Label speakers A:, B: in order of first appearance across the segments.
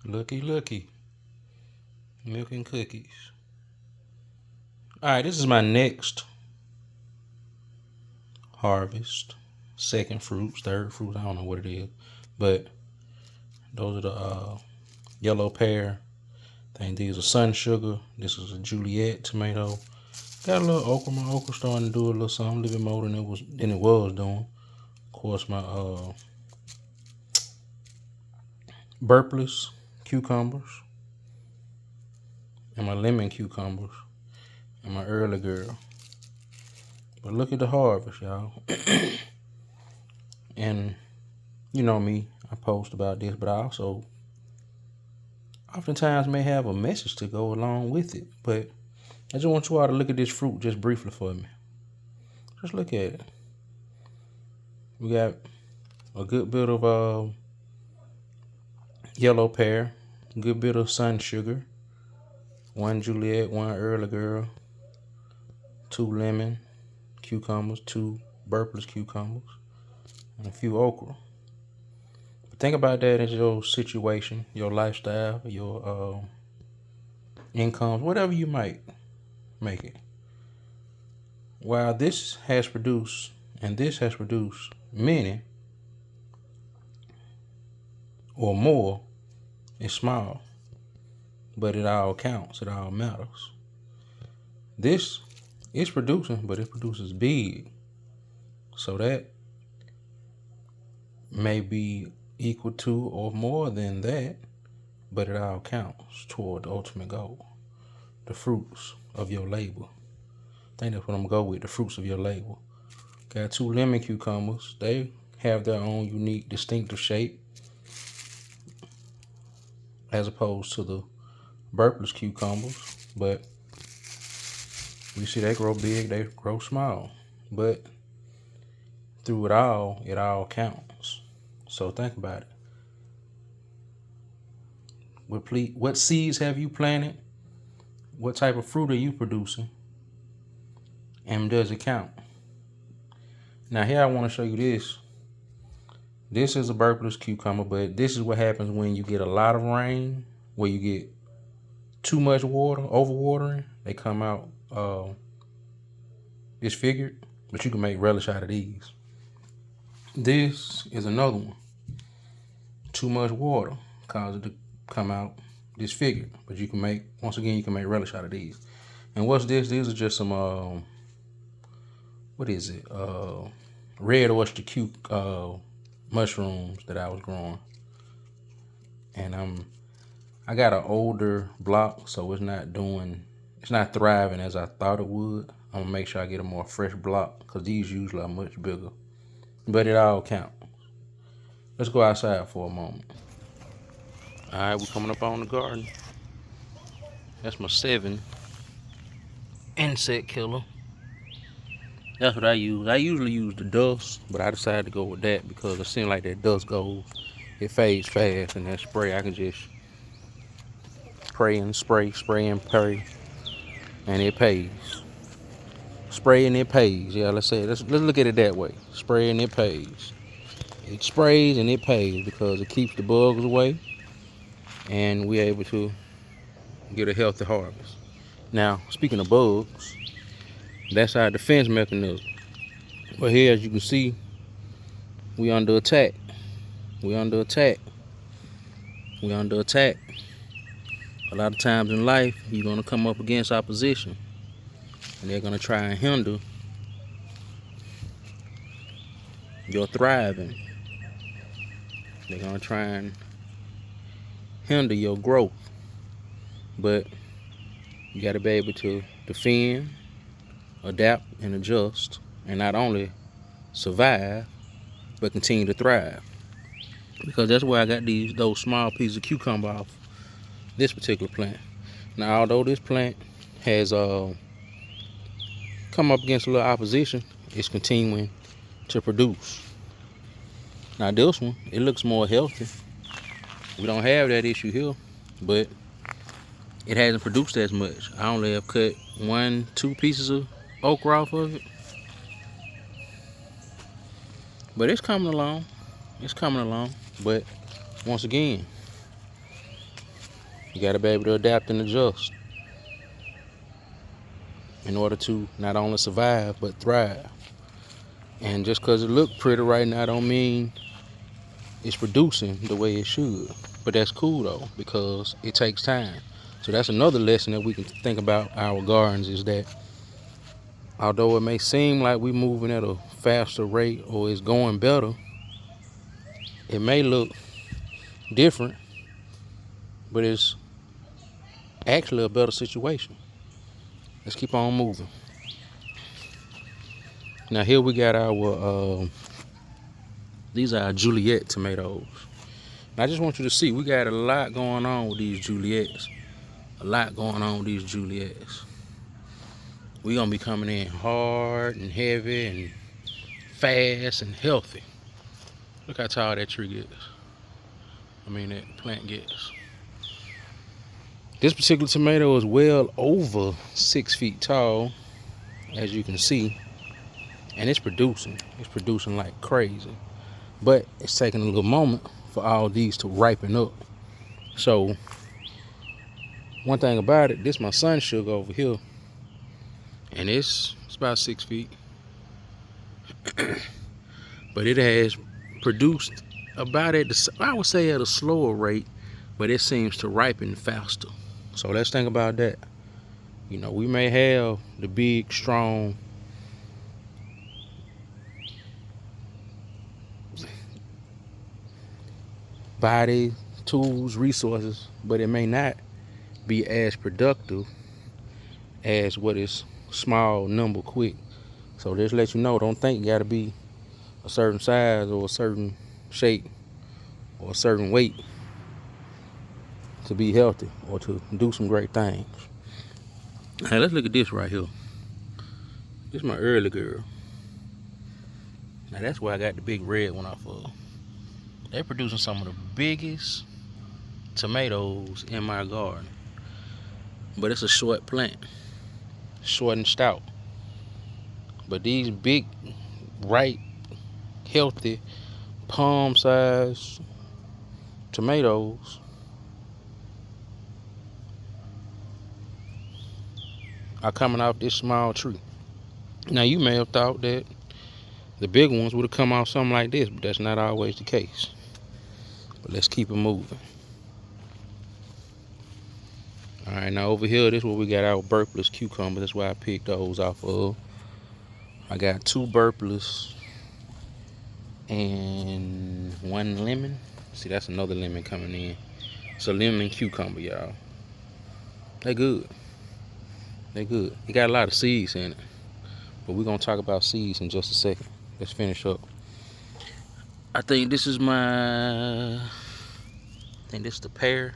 A: Looky. Milk and cookies. Alright, this is my next harvest. Second fruits, third fruits, I don't know what it is. But those are the yellow pear. I think these are sun sugar. This is a Juliet tomato. Got a little okra. My okra starting to do a little something, a little bit more than it was doing. Of course, my burpless cucumbers and my lemon cucumbers and my early girl. But look at the harvest, y'all. And you know me, I post about this, but I also oftentimes may have a message to go along with it. But I just want you all to look at this fruit just briefly for me. Just look at it. We got a good bit of yellow pear, a good bit of sun sugar, one Juliet, one early girl, 2 lemon cucumbers, 2 burpless cucumbers, and a few okra. But think about that as your situation, your lifestyle, your incomes, whatever you might make it. While this has produced, and this has produced many or more, it's small, but it all counts, it all matters. This is producing, but it produces big. So that may be equal to or more than that, but it all counts toward the ultimate goal, the fruits of your labor. I think that's what I'm going to go with, the fruits of your labor. Got 2 lemon cucumbers. They have their own unique, distinctive shape as opposed to the burpless cucumbers, but you see they grow big, they grow small, but through it all counts. So think about it. What seeds have you planted? What type of fruit are you producing? And does it count? Now here I want to show you this. This is a burpless cucumber, but this is what happens when you get a lot of rain, where you get too much water, overwatering. They come out disfigured, but you can make relish out of these. This is another one. Too much water causes it to come out disfigured, but you can make relish out of these. And what's this? These are just some what is it? Red oyster mushrooms that I was growing. And I got an older block, so it's not thriving as I thought it would. I'm gonna make sure I get a more fresh block because these usually are much bigger. But it all counts. Let's go outside for a moment. All right, we're coming up on the garden. That's my 7 insect killer. That's what I use. I usually use the dust, but I decided to go with that because it seems like that dust it fades fast, and that spray I can just spray and pray, and it pays. Spray and it pays. Yeah, let's look at it that way. Spray and it pays. It sprays and it pays because it keeps the bugs away, and we're able to get a healthy harvest. Now, speaking of bugs, that's our defense mechanism. But here, as you can see, we under attack. We under attack. A lot of times in life, you're gonna come up against opposition, and they're gonna try and hinder your thriving. They're gonna try and hinder your growth. But you gotta be able to defend, adapt, and adjust, and not only survive, but continue to thrive. Because that's where I got those small pieces of cucumber off this particular plant. Now, although this plant has come up against a little opposition, it's continuing to produce. Now this one, it looks more healthy. We don't have that issue here, but it hasn't produced as much. I only have cut 1-2 pieces of okra off of it. But it's coming along. But once again, You gotta be able to adapt and adjust in order to not only survive but thrive. And just because it look pretty right now don't mean it's producing the way it should. But that's cool though, because it takes time. So that's another lesson that we can think about our gardens, is that although it may seem like we're moving at a faster rate or it's going better, it may look different, but it's actually a better situation. Let's keep on moving. Now here we got our these are our Juliet tomatoes. And I just want you to see, we got a lot going on with these Juliets. A lot going on with these Juliets. We're gonna be coming in hard and heavy and fast and healthy. Look how tall that tree gets. That plant gets. This particular tomato is well over 6 feet tall, as you can see, and it's producing. It's producing like crazy. But it's taking a little moment for all these to ripen up. So one thing about it, this is my sun sugar over here, and it's about 6 feet. But it has produced about I would say at a slower rate, but it seems to ripen faster. So let's think about that. We may have the big, strong body, tools, resources, but it may not be as productive as what is small, nimble, quick. So just let you know, don't think you gotta be a certain size or a certain shape or a certain weight to be healthy or to do some great things. Now let's look at this right here. This is my early girl. Now that's where I got the big red one off of. They're producing some of the biggest tomatoes in my garden. But it's a short plant. Short and stout. But these big, ripe, healthy, palm-sized tomatoes are coming off this small tree. Now you may have thought that the big ones would have come off something like this, but that's not always the case. But let's keep it moving. All right, now over here, this is where we got our Burpless cucumbers. That's why I picked those off of. I got 2 Burpless and 1 lemon. See, that's another lemon coming in. It's a lemon cucumber, y'all. They're good. They're good. It got a lot of seeds in it. But we're going to talk about seeds in just a second. Let's finish up. I think this is the pear.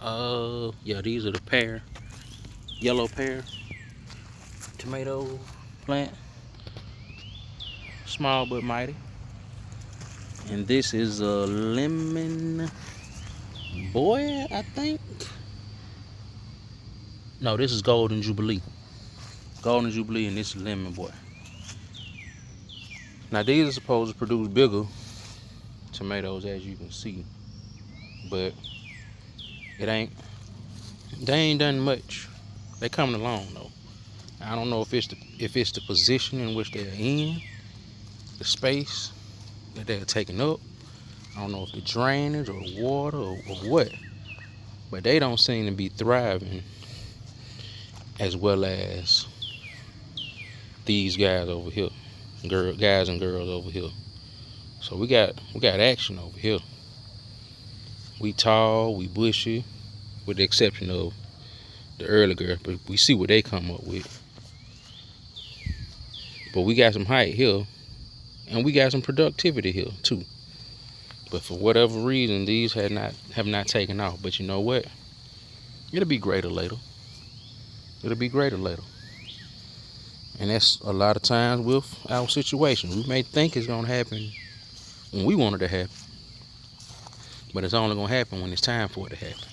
A: Yeah, these are the pear. Yellow pear. Tomato plant. Small but mighty. And this is a lemon boy, I think. No, this is Golden Jubilee. Golden Jubilee, and this is Lemon Boy. Now these are supposed to produce bigger tomatoes, as you can see, but they ain't done much. They coming along though. I don't know if it's the position in which they're in, the space that they're taking up. I don't know if the drainage or the water or what, but they don't seem to be thriving as well as these guys over here, guys and girls over here. So we got action over here. We tall, we bushy, with the exception of the early girl, but we see what they come up with. But we got some height here, and we got some productivity here too. But for whatever reason, these have not taken off. But you know what? It'll be greater later. It'll be greater later. And that's a lot of times with our situation. We may think it's gonna happen when we want it to happen, but it's only gonna happen when it's time for it to happen.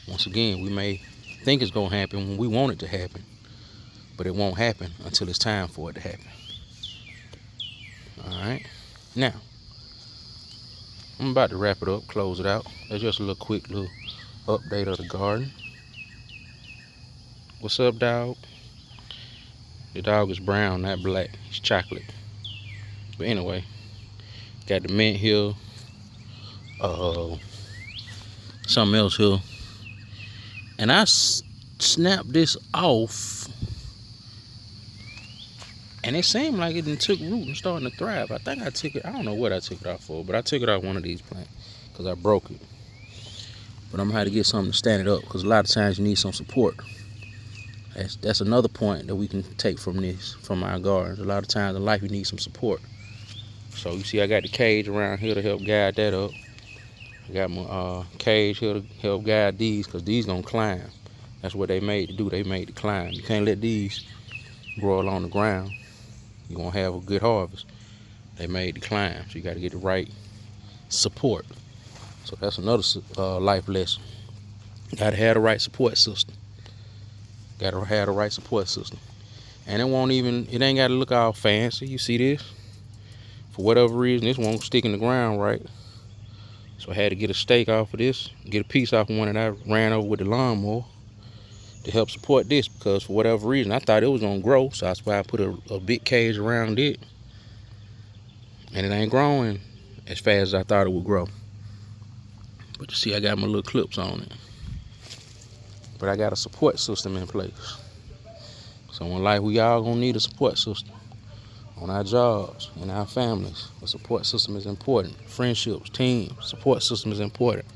A: Once again, we may think it's gonna happen when we want it to happen, but it won't happen until it's time for it to happen. All right. Now, I'm about to wrap it up, close it out. That's just a little quick little update of the garden. What's up, dog? The dog is brown, not black. He's chocolate. But anyway, got the mint here. Something else here. And I snapped this off. And it seemed like it took root and starting to thrive. I think I took it. I don't know what I took it off for, but I took it off one of these plants because I broke it. But I'm gonna have to get something to stand it up because a lot of times you need some support. That's another point that we can take from our gardens. A lot of times in life you need some support. So you see I got the cage around here to help guide that up. I got my cage here to help guide these because these gonna climb. That's what they made to do. They made to climb. You can't let these grow along the ground. You won't have a good harvest. They made to climb. So you got to get the right support. So that's another life lesson. Got to have the right support system. Got to have the right support system. And it ain't got to look all fancy. You see this? For whatever reason, this won't stick in the ground right. So I had to get a stake off of this, get a piece off of one that I ran over with the lawnmower to help support this because for whatever reason, I thought it was going to grow. So that's why I put a big cage around it. And it ain't growing as fast as I thought it would grow. But you see, I got my little clips on it. But I got a support system in place. So in life, we all gonna need a support system. On our jobs, in our families, a support system is important. Friendships, teams, support system is important.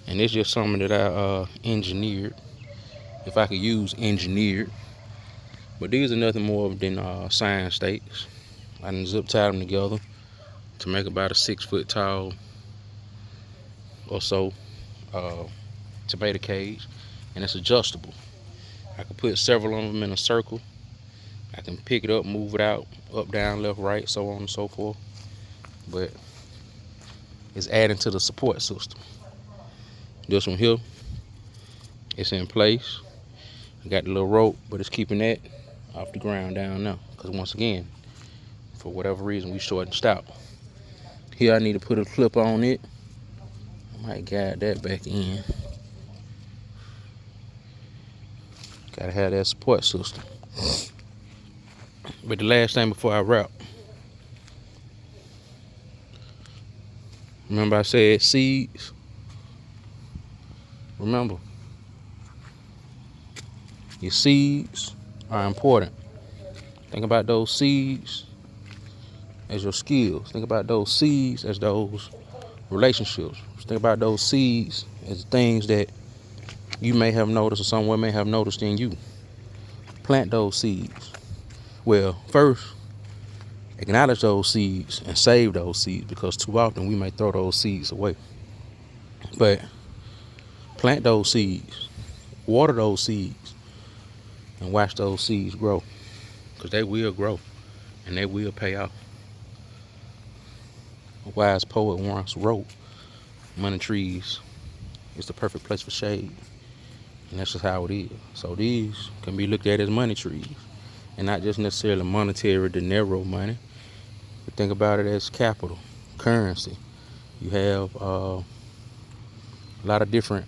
A: And it's just something that I engineered, if I could use engineered. But these are nothing more than science stakes. I done zip tied them together to make about a 6 foot tall or so tomato cage, and it's adjustable. I can put several of them in a circle. I can pick it up, move it out, up, down, left, right, so on and so forth. But it's adding to the support system. This one here, it's in place. I got the little rope, but it's keeping that off the ground down now. Because once again, for whatever reason, we short and stout. Here I need to put a clip on it. I might guide that back in. Gotta have that support system. But the last thing before I wrap, remember I said seeds? Remember, your seeds are important. Think about those seeds as your skills. Think about those seeds as those relationships. Think about those seeds as things that you may have noticed or someone may have noticed in you. Plant those seeds. Well, first, acknowledge those seeds and save those seeds because too often we may throw those seeds away. But plant those seeds, water those seeds, and watch those seeds grow because they will grow and they will pay off. A wise poet once wrote, "Money trees is the perfect place for shade." And that's just how it is. So these can be looked at as money trees and not just necessarily monetary dinero money. But think about it as capital, currency. You have a lot of different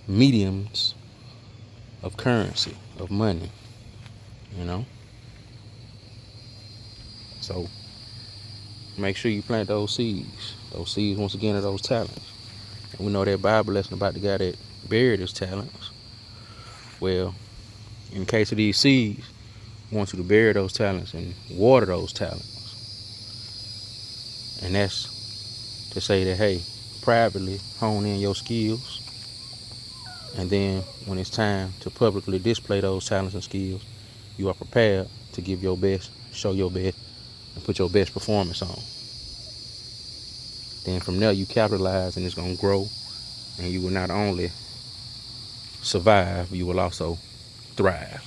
A: mediums of currency, of money, you know. So make sure you plant those seeds. Those seeds, once again, are those talents. And we know that Bible lesson about the guy that buried his talents. Well, in case of these seeds, I want you to bury those talents and water those talents. And that's to say that, hey, privately hone in your skills. And then when it's time to publicly display those talents and skills, you are prepared to give your best, show your best, and put your best performance on. Then from there you capitalize and it's going to grow, and you will not only survive, you will also thrive.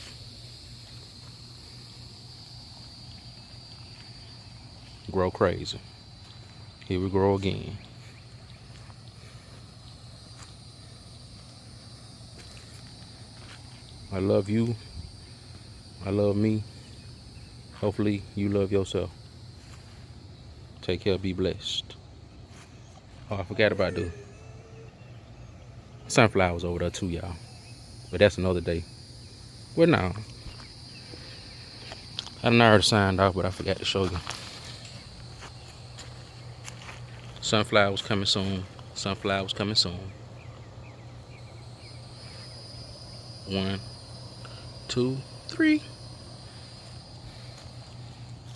A: Grow crazy. Here we grow again. I love you. I love me. Hopefully you love yourself. Take care. Be blessed. Oh, I forgot about Sunflowers over there too, y'all. But that's another day. Well, no. I done already signed off, but I forgot to show you. Sunflowers coming soon. Sunflowers coming soon. 1, 2, 3.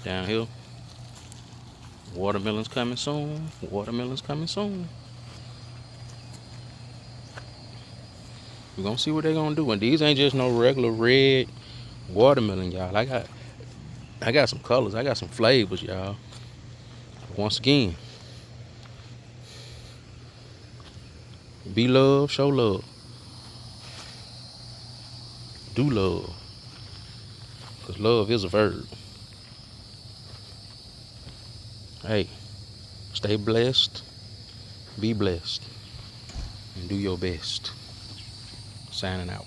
A: Down here. Watermelons coming soon. Watermelons coming soon. We're gonna see what they're gonna do. And these ain't just no regular red watermelon, y'all. I got some colors. I got some flavors, y'all. Once again, be love, show love. Do love. Because love is a verb. Hey, stay blessed, be blessed, and do your best. Signing out.